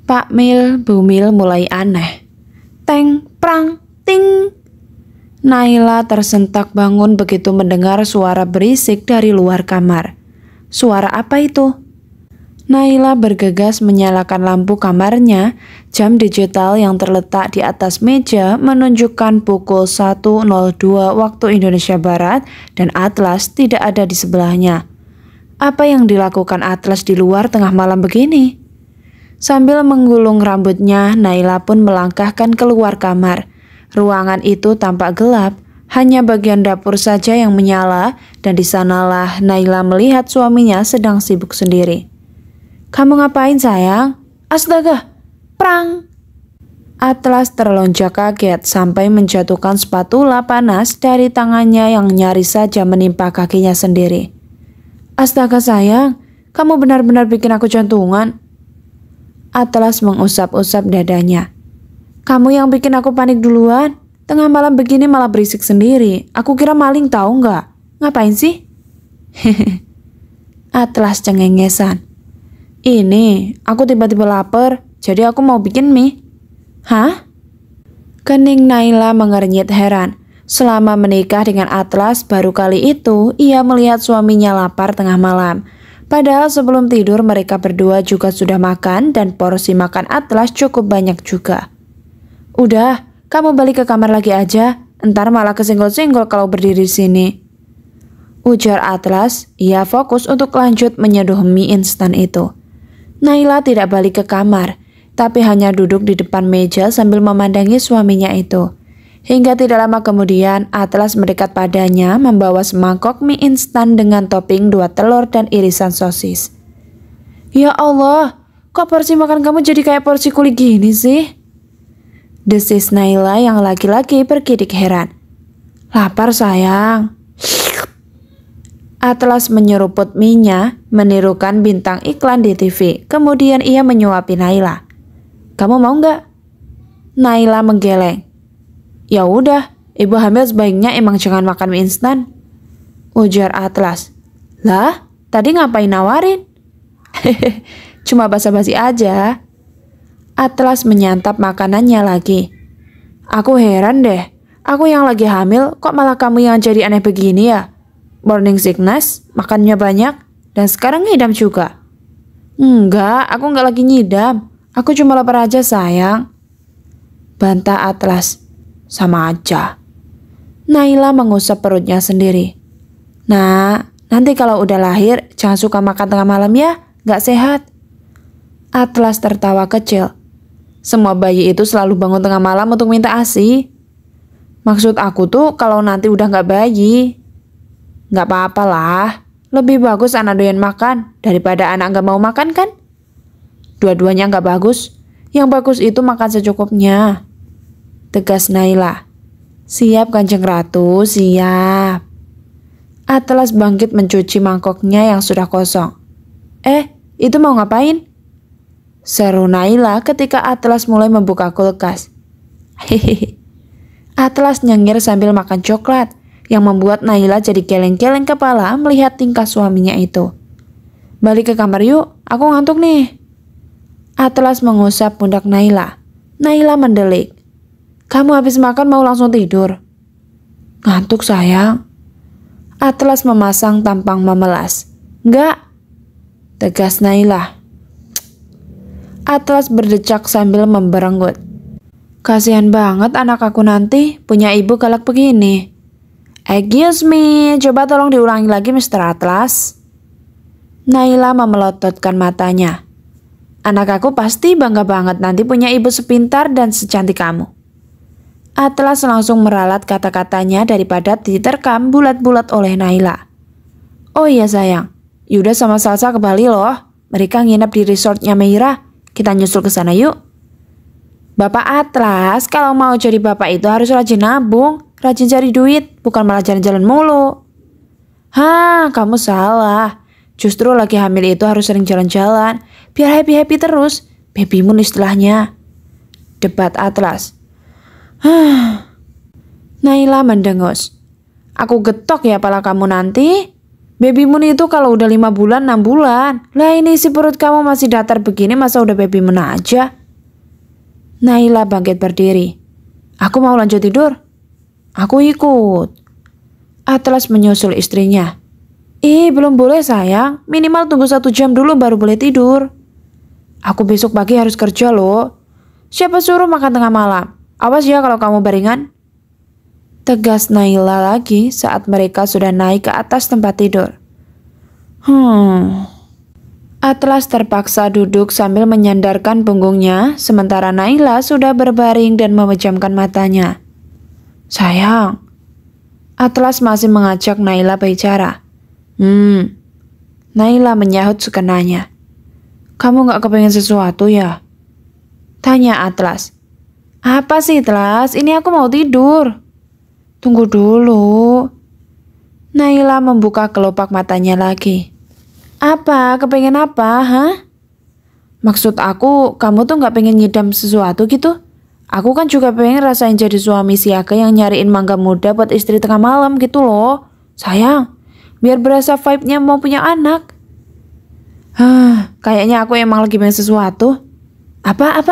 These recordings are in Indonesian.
Pak Mil, Bu Mil mulai aneh. Teng, prang, ting. Naila tersentak bangun begitu mendengar suara berisik dari luar kamar. Suara apa itu? Naila bergegas menyalakan lampu kamarnya. Jam digital yang terletak di atas meja menunjukkan pukul 1.02 waktu Indonesia Barat dan Atlas tidak ada di sebelahnya. Apa yang dilakukan Atlas di luar tengah malam begini? Sambil menggulung rambutnya, Naila pun melangkahkan keluar kamar. Ruangan itu tampak gelap, hanya bagian dapur saja yang menyala, dan di sanalah Naila melihat suaminya sedang sibuk sendiri. "Kamu ngapain sayang?" "Astaga, prang!" Atlas terlonjak kaget sampai menjatuhkan spatula panas dari tangannya yang nyaris saja menimpa kakinya sendiri. "Astaga sayang, kamu benar-benar bikin aku jantungan." Atlas mengusap-usap dadanya. "Kamu yang bikin aku panik duluan. Tengah malam begini malah berisik sendiri. Aku kira maling tahu nggak? Ngapain sih?" Atlas cengengesan. "Ini, aku tiba-tiba lapar, jadi aku mau bikin mie." "Hah?" Kening Naila mengernyit heran. Selama menikah dengan Atlas, baru kali itu ia melihat suaminya lapar tengah malam. Padahal sebelum tidur mereka berdua juga sudah makan dan porsi makan Atlas cukup banyak juga. "Udah, kamu balik ke kamar lagi aja, entar malah kesenggol-senggol kalau berdiri di sini," ujar Atlas. Ia fokus untuk lanjut menyeduh mie instan itu. Naila tidak balik ke kamar, tapi hanya duduk di depan meja sambil memandangi suaminya itu. Hingga tidak lama kemudian, Atlas mendekat padanya membawa semangkok mie instan dengan topping 2 telur dan irisan sosis. "Ya Allah, kok porsi makan kamu jadi kayak porsi kuli gini sih?" desis Naila yang laki-laki bergidik heran. "Lapar sayang." Atlas menyeruput mie-nya, menirukan bintang iklan di TV. Kemudian ia menyuapi Naila. "Kamu mau nggak?" Naila menggeleng. "Ya udah, ibu hamil sebaiknya emang jangan makan mie instan," ujar Atlas. "Lah, tadi ngapain nawarin?" "Hehehe, cuma basa-basi aja." Atlas menyantap makanannya lagi. "Aku heran deh, aku yang lagi hamil kok malah kamu yang jadi aneh begini ya? Morning sickness, makannya banyak, dan sekarang ngidam juga." "Enggak, aku enggak lagi ngidam. Aku cuma lapar aja sayang," bantah Atlas. "Sama aja." Naila mengusap perutnya sendiri. "Nah, nanti kalau udah lahir jangan suka makan tengah malam ya, gak sehat." Atlas tertawa kecil. "Semua bayi itu selalu bangun tengah malam untuk minta ASI. Maksud aku tuh kalau nanti udah gak bayi." "Gak apa-apa lah, lebih bagus anak doyan makan daripada anak gak mau makan kan?" "Dua-duanya gak bagus, yang bagus itu makan secukupnya," tegas Naila. "Siap Kanjeng Ratu, siap." Atlas bangkit mencuci mangkoknya yang sudah kosong. Itu mau ngapain?" seru Naila ketika Atlas mulai membuka kulkas. "Hehehe." Atlas nyengir sambil makan coklat, yang membuat Naila jadi geleng-geleng kepala melihat tingkah suaminya itu. "Balik ke kamar yuk, aku ngantuk nih." Atlas mengusap pundak Naila. Naila mendelik. "Kamu habis makan mau langsung tidur?" "Ngantuk sayang." Atlas memasang tampang memelas. "Enggak," tegas Naila. Atlas berdecak sambil memberenggut. "Kasihan banget anak aku nanti punya ibu galak begini." "Excuse me, coba tolong diulangi lagi Mr. Atlas." Naila memelototkan matanya. "Anak aku pasti bangga banget nanti punya ibu sepintar dan secantik kamu." Atlas langsung meralat kata-katanya daripada diterkam bulat-bulat oleh Naila. "Oh iya sayang, Yuda sama Salsa ke Bali loh. Mereka nginep di resortnya Meira. Kita nyusul ke sana yuk." "Bapak Atlas, kalau mau jadi bapak itu harus rajin nabung, rajin cari duit, bukan malah jalan-jalan mulu." "Hah, kamu salah. Justru lagi hamil itu harus sering jalan-jalan, biar happy-happy terus. Baby moon istilahnya," debat Atlas. Naila mendengus. "Aku getok ya pala kamu nanti. Baby moon itu kalau udah 5 bulan, 6 bulan. Lah ini si perut kamu masih datar begini masa udah baby moon aja? Naila bangkit berdiri. Aku mau lanjut tidur. Aku ikut. Atlas menyusul istrinya. Belum boleh sayang. Minimal tunggu 1 jam dulu baru boleh tidur. Aku besok pagi harus kerja loh. Siapa suruh makan tengah malam? Awas ya kalau kamu baringan. Tegas Naila lagi saat mereka sudah naik ke atas tempat tidur. Atlas terpaksa duduk sambil menyandarkan punggungnya, sementara Naila sudah berbaring dan memejamkan matanya. Sayang. Atlas masih mengajak Naila bicara. Naila menyahut sekenanya. Kamu gak kepengen sesuatu ya? Tanya Atlas. Apa sih Atlas? Ini aku mau tidur. Tunggu dulu. Naila membuka kelopak matanya lagi. Apa? Kepengen apa? Hah? Maksud aku, kamu tuh gak pengen nyidam sesuatu gitu? Aku kan juga pengen rasain jadi suami siaga yang nyariin mangga muda buat istri tengah malam gitu loh. Sayang, biar berasa vibe-nya mau punya anak. Kayaknya aku emang lagi pengen sesuatu. Apa?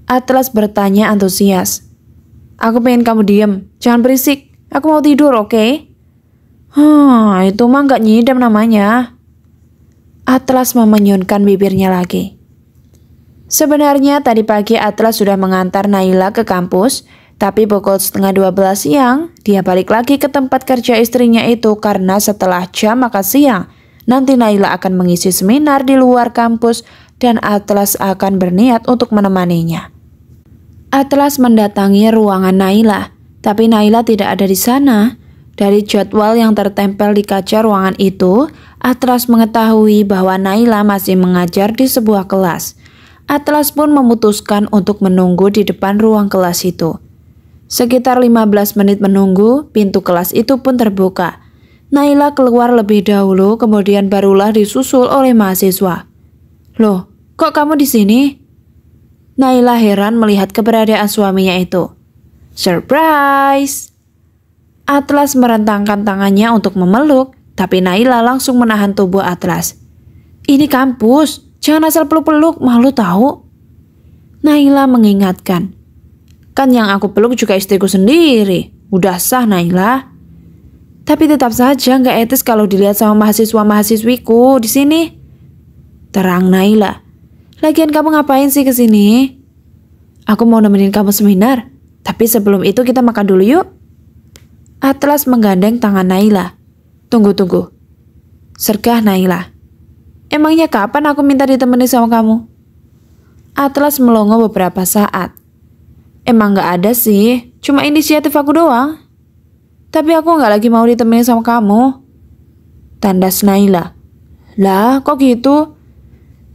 Atlas bertanya antusias. Aku pengen kamu diem, jangan berisik. Aku mau tidur, oke? Itu mah gak nyidam namanya. Atlas memenyunkan bibirnya lagi. Sebenarnya tadi pagi Atlas sudah mengantar Naila ke kampus, tapi pukul 11:30 siang, dia balik lagi ke tempat kerja istrinya itu karena setelah jam makan siang, nanti Naila akan mengisi seminar di luar kampus dan Atlas akan berniat untuk menemaninya. Atlas mendatangi ruangan Naila, tapi Naila tidak ada di sana. Dari jadwal yang tertempel di kaca ruangan itu, Atlas mengetahui bahwa Naila masih mengajar di sebuah kelas. Atlas pun memutuskan untuk menunggu di depan ruang kelas itu. Sekitar 15 menit menunggu, pintu kelas itu pun terbuka. Naila keluar lebih dahulu, kemudian barulah disusul oleh mahasiswa. Loh, kok kamu di sini? Naila heran melihat keberadaan suaminya itu. Surprise! Atlas merentangkan tangannya untuk memeluk, tapi Naila langsung menahan tubuh Atlas. Ini kampus, jangan asal peluk-peluk, malu tahu. Naila mengingatkan. Kan yang aku peluk juga istriku sendiri. Udah sah Naila. Tapi tetap saja nggak etis kalau dilihat sama mahasiswa-mahasiswiku di sini. Terang Naila. Lagian kamu ngapain sih ke sini? Aku mau nemenin kamu seminar, tapi sebelum itu kita makan dulu yuk. Atlas menggandeng tangan Naila. Tunggu. Sergah Naila. Emangnya kapan aku minta ditemani sama kamu? Atlas melongo beberapa saat. Emang gak ada sih, cuma inisiatif aku doang. Tapi aku gak lagi mau ditemani sama kamu. Tandas Naila. Lah kok gitu?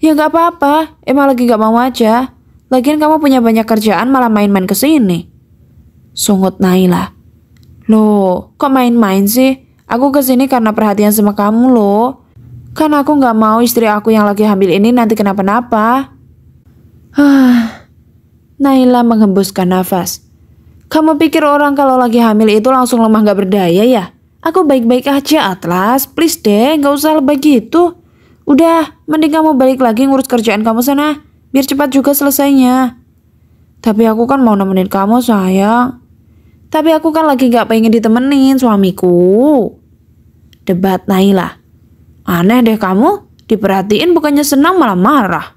Ya gak apa-apa, emang lagi gak mau aja. Lagian kamu punya banyak kerjaan malah main-main kesini. Sungut Naila. Loh, kok main-main sih? Aku kesini karena perhatian sama kamu loh. Kan aku gak mau istri aku yang lagi hamil ini nanti kenapa-napa. Naila menghembuskan nafas. Kamu pikir orang kalau lagi hamil itu langsung lemah gak berdaya ya? Aku baik-baik aja Atlas, please deh gak usah lebay gitu. Udah, mending kamu balik lagi ngurus kerjaan kamu sana, biar cepat juga selesainya. Tapi aku kan mau nemenin kamu sayang. Tapi aku kan lagi gak pengen ditemenin suamiku. Debat Naila. Aneh deh kamu, diperhatiin bukannya senang malah marah.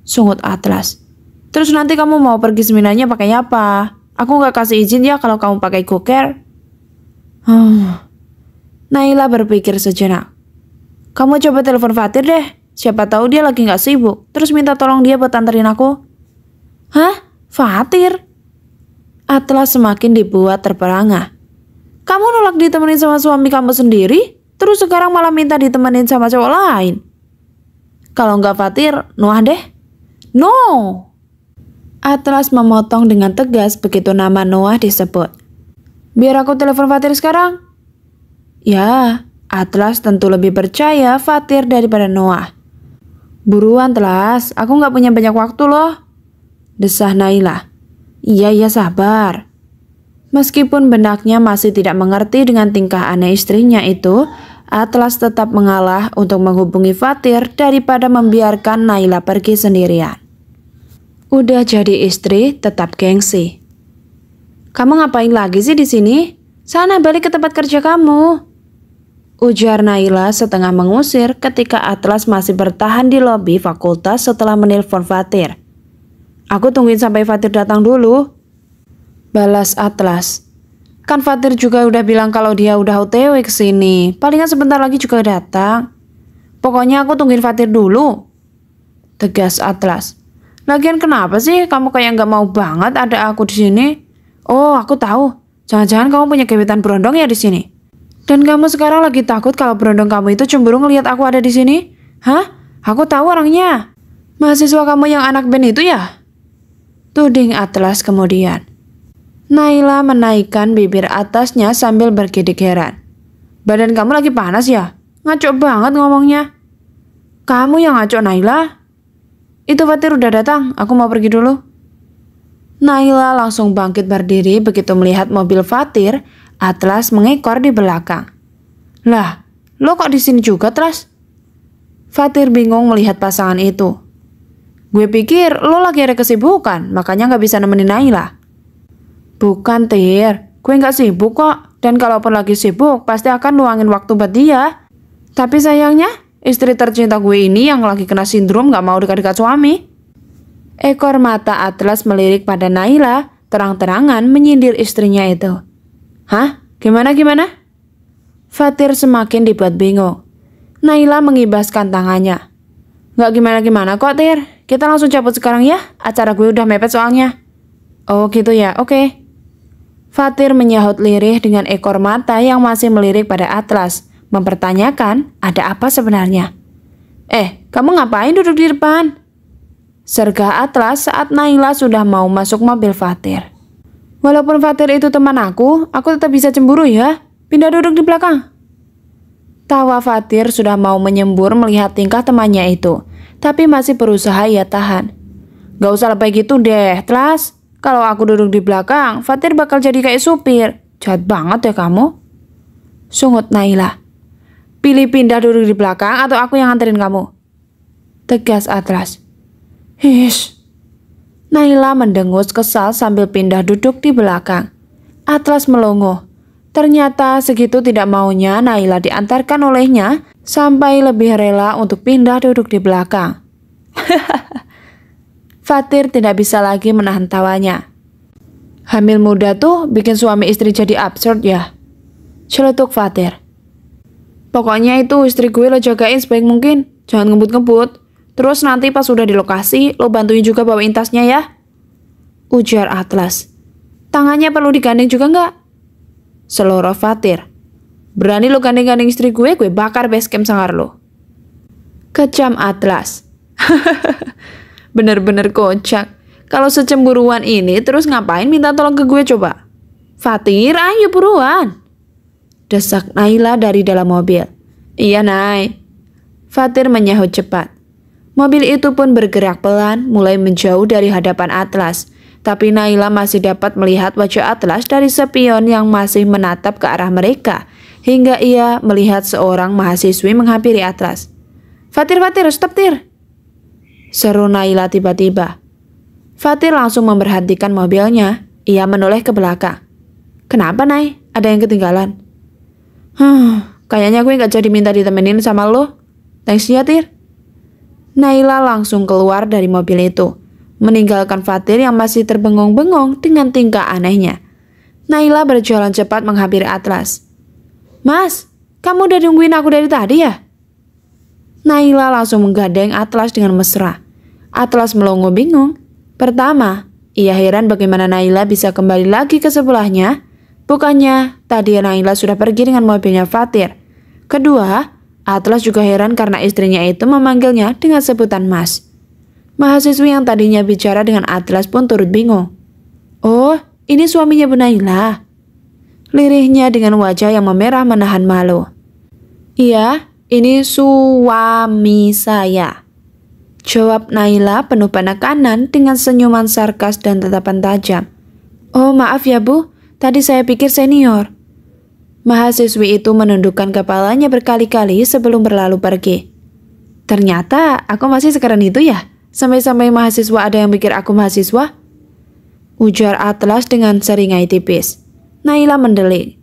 Sungut Atlas. Terus nanti kamu mau pergi seminarnya pakai apa? Aku gak kasih izin ya kalau kamu pakai goker. Naila berpikir sejenak. Kamu coba telepon Fatir deh. Siapa tahu dia lagi gak sibuk. Terus minta tolong dia buat anterin aku. Hah? Fatir? Atlas semakin dibuat terperangah. Kamu nolak ditemenin sama suami kamu sendiri, terus sekarang malah minta ditemenin sama cowok lain. Kalau nggak Fatir, Noah deh. No! Atlas memotong dengan tegas begitu nama Noah disebut. Biar aku telepon Fatir sekarang. Ya, Atlas tentu lebih percaya Fatir daripada Noah. Buruan Atlas, aku nggak punya banyak waktu loh. Desah Naila. Iya sabar. Meskipun benaknya masih tidak mengerti dengan tingkah aneh istrinya itu, Atlas tetap mengalah untuk menghubungi Fatir daripada membiarkan Naila pergi sendirian. Udah jadi istri, tetap gengsi. Kamu ngapain lagi sih di sini? Sana balik ke tempat kerja kamu, ujar Naila setengah mengusir ketika Atlas masih bertahan di lobi fakultas setelah menelpon Fatir. Aku tungguin sampai Fatir datang dulu, balas Atlas. Kan Fatir juga udah bilang kalau dia udah OTW ke sini. Palingan sebentar lagi juga datang. Pokoknya aku tungguin Fatir dulu, tegas Atlas. Lagian kenapa sih kamu kayak nggak mau banget ada aku di sini? Oh, aku tahu. Jangan-jangan kamu punya gebetan berondong ya di sini. Dan kamu sekarang lagi takut kalau berondong kamu itu cemburu ngelihat aku ada di sini? Hah? Aku tahu orangnya. Mahasiswa kamu yang anak band itu ya? Tuding Atlas kemudian. Naila menaikkan bibir atasnya sambil bergidik heran. Badan kamu lagi panas ya? Ngaco banget ngomongnya. Kamu yang ngaco, Naila. Itu Fatir udah datang, aku mau pergi dulu. Naila langsung bangkit berdiri begitu melihat mobil Fatir. Atlas mengekor di belakang. Lah, lo kok di sini juga, Atlas? Fatir bingung melihat pasangan itu. Gue pikir lo lagi ada kesibukan, makanya gak bisa nemenin Naila. Bukan, Tir. Gue gak sibuk kok. Dan kalaupun lagi sibuk, pasti akan luangin waktu buat dia. Tapi sayangnya, istri tercinta gue ini yang lagi kena sindrom gak mau dekat-dekat suami. Ekor mata Atlas melirik pada Naila, terang-terangan menyindir istrinya itu. Hah? Gimana? Fatir semakin dibuat bingung. Naila mengibaskan tangannya. Gak gimana-gimana kok, Tir. Kita langsung cabut sekarang ya. Acara gue udah mepet soalnya. Oh gitu ya, oke. Fatir menyahut lirih dengan ekor mata yang masih melirik pada Atlas, mempertanyakan ada apa sebenarnya. Kamu ngapain duduk di depan? Sergah Atlas saat Naila sudah mau masuk mobil Fatir. Walaupun Fatir itu teman aku tetap bisa cemburu ya. Pindah duduk di belakang. Tawa Fatir sudah mau menyembur melihat tingkah temannya itu, tapi masih berusaha ia tahan. Gak usah lebay gitu deh, Atlas. Kalau aku duduk di belakang, Fatir bakal jadi kayak supir. Jahat banget ya kamu. Sungut Naila. Pilih pindah duduk di belakang atau aku yang nganterin kamu, tegas Atlas. Hish. Naila mendengus kesal sambil pindah duduk di belakang. Atlas melongo. Ternyata segitu tidak maunya Naila diantarkan olehnya sampai lebih rela untuk pindah duduk di belakang. Fatir tidak bisa lagi menahan tawanya. Hamil muda tuh bikin suami istri jadi absurd ya, celetuk Fatir. Pokoknya itu istri gue lo jagain sebaik mungkin, jangan ngebut-ngebut. Terus nanti pas udah di lokasi, lo bantuin juga bawain tasnya ya, ujar Atlas. Tangannya perlu digandeng juga nggak? Seloroh Fatir. Berani lo gandeng-gandeng istri gue bakar basecamp sangar lo, kecam Atlas. Bener-bener kocak. Kalau secemburuan ini terus ngapain minta tolong ke gue coba? Fatir, ayo buruan, desak Naila dari dalam mobil. Iya, Nay. Fatir menyahut cepat. Mobil itu pun bergerak pelan, mulai menjauh dari hadapan Atlas. Tapi Naila masih dapat melihat wajah Atlas dari spion yang masih menatap ke arah mereka, hingga ia melihat seorang mahasiswi menghampiri Atlas. Fatir, stop, Tir, seru Naila tiba-tiba. Fatir langsung memberhentikan mobilnya. Ia menoleh ke belakang. Kenapa, Nay? Ada yang ketinggalan? Kayaknya gue gak jadi minta ditemenin sama lo. Thanks ya, Tir. Naila langsung keluar dari mobil itu, meninggalkan Fatir yang masih terbengong-bengong dengan tingkah anehnya. Naila berjalan cepat menghampiri Atlas. Mas, kamu udah nungguin aku dari tadi ya? Naila langsung menggandeng Atlas dengan mesra. Atlas melongo bingung. Pertama, ia heran bagaimana Naila bisa kembali lagi ke sebelahnya. Bukannya tadi Naila sudah pergi dengan mobilnya Fatir. Kedua, Atlas juga heran karena istrinya itu memanggilnya dengan sebutan Mas. Mahasiswi yang tadinya bicara dengan Atlas pun turut bingung. Oh, ini suaminya Bu Naila, lirihnya dengan wajah yang memerah menahan malu. Iya, ini suami saya, jawab Naila penuh penekanan dengan senyuman sarkas dan tatapan tajam. Oh, maaf ya Bu, tadi saya pikir senior. Mahasiswi itu menundukkan kepalanya berkali-kali sebelum berlalu pergi. Ternyata aku masih sekeren itu ya? Sampai-sampai mahasiswa ada yang pikir aku mahasiswa? Ujar Atlas dengan seringai tipis. Naila mendelik.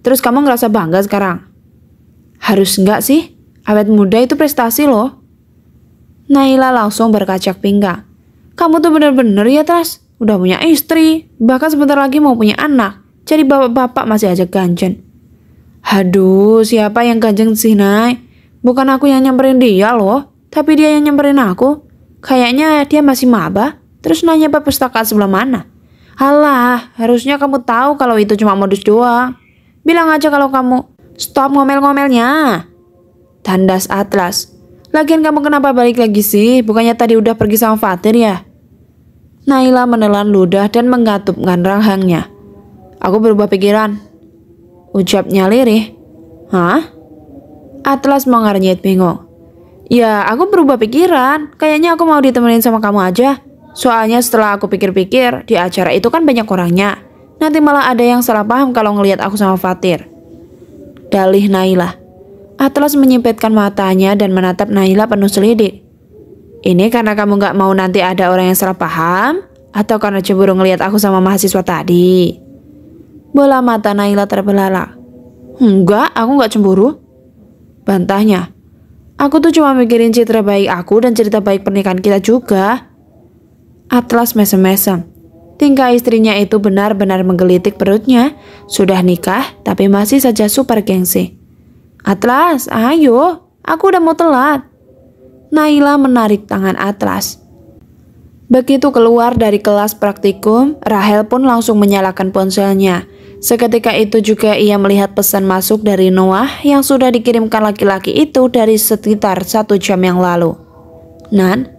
Terus kamu ngerasa bangga sekarang? Harus enggak sih? Awet muda itu prestasi loh. Naila langsung berkacak pinggang. Kamu tuh bener-bener ya Tras? Udah punya istri, bahkan sebentar lagi mau punya anak. Jadi bapak-bapak masih aja ganjen. Aduh, siapa yang ganjen sih, Nay? Bukan aku yang nyamperin dia loh, tapi dia yang nyamperin aku. Kayaknya dia masih maba, terus nanya perpustakaan sebelah mana. Alah, harusnya kamu tahu kalau itu cuma modus doang. Bilang aja kalau kamu stop ngomel-ngomelnya. Tandas Atlas. Lagian kamu kenapa balik lagi sih? Bukannya tadi udah pergi sama Fatir ya? Naila menelan ludah dan menggatupkan rahangnya. Aku berubah pikiran. Ucapnya lirih. Hah? Atlas mengernyit bingung. Ya, aku berubah pikiran. Kayaknya aku mau ditemenin sama kamu aja. Soalnya setelah aku pikir-pikir, di acara itu kan banyak orangnya. Nanti malah ada yang salah paham kalau ngelihat aku sama Fatir. Dalih Naila. Atlas menyipitkan matanya dan menatap Naila penuh selidik. Ini karena kamu gak mau nanti ada orang yang salah paham? Atau karena cemburu ngelihat aku sama mahasiswa tadi? Bola mata Naila terbelalak. Enggak, aku gak cemburu. Bantahnya. Aku tuh cuma mikirin citra baik aku dan cerita baik pernikahan kita juga. Atlas mesem-mesem. Tingkah istrinya itu benar-benar menggelitik perutnya. Sudah nikah, tapi masih saja super gengsi. Atlas, ayo. Aku udah mau telat. Naila menarik tangan Atlas. Begitu keluar dari kelas praktikum, Rahel pun langsung menyalakan ponselnya. Seketika itu juga ia melihat pesan masuk dari Noah yang sudah dikirimkan laki-laki itu dari sekitar 1 jam yang lalu. Nan,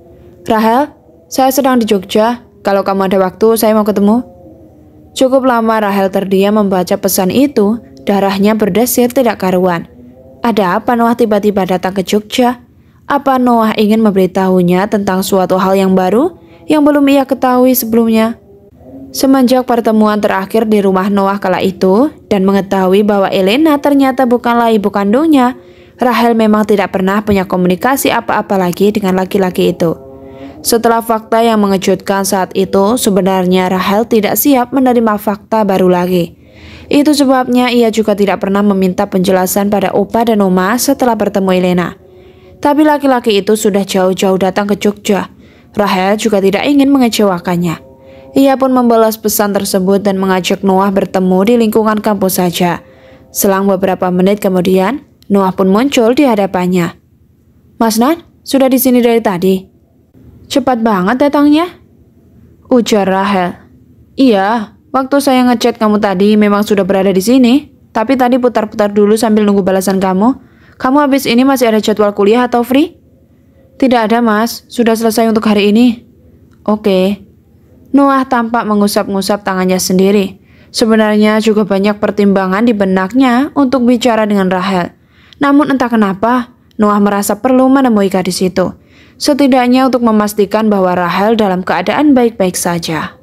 Rahel, saya sedang di Jogja. Kalau kamu ada waktu, saya mau ketemu. Cukup lama Rahel terdiam membaca pesan itu, darahnya berdesir tidak karuan. Ada apa Noah tiba-tiba datang ke Jogja? Apa Noah ingin memberitahunya tentang suatu hal yang baru yang belum ia ketahui sebelumnya? Semenjak pertemuan terakhir di rumah Noah kala itu dan mengetahui bahwa Elena ternyata bukanlah ibu kandungnya, Rahel memang tidak pernah punya komunikasi apa-apa lagi dengan laki-laki itu. Setelah fakta yang mengejutkan saat itu, sebenarnya Rahel tidak siap menerima fakta baru lagi. Itu sebabnya ia juga tidak pernah meminta penjelasan pada Opa dan Oma setelah bertemu Elena. Tapi laki-laki itu sudah jauh-jauh datang ke Jogja. Rahel juga tidak ingin mengecewakannya. Ia pun membalas pesan tersebut dan mengajak Noah bertemu di lingkungan kampus saja. Selang beberapa menit kemudian, Noah pun muncul di hadapannya. Mas Nan, sudah di sini dari tadi? Cepat banget datangnya, ujar Rahel. Iya, waktu saya ngechat kamu tadi memang sudah berada di sini. Tapi tadi putar-putar dulu sambil nunggu balasan kamu. Kamu habis ini masih ada jadwal kuliah atau free? Tidak ada mas, sudah selesai untuk hari ini. Oke. Noah tampak mengusap-ngusap tangannya sendiri. Sebenarnya juga banyak pertimbangan di benaknya untuk bicara dengan Rahel. Namun entah kenapa, Noah merasa perlu menemui gadis itu. Setidaknya untuk memastikan bahwa Rahel dalam keadaan baik-baik saja.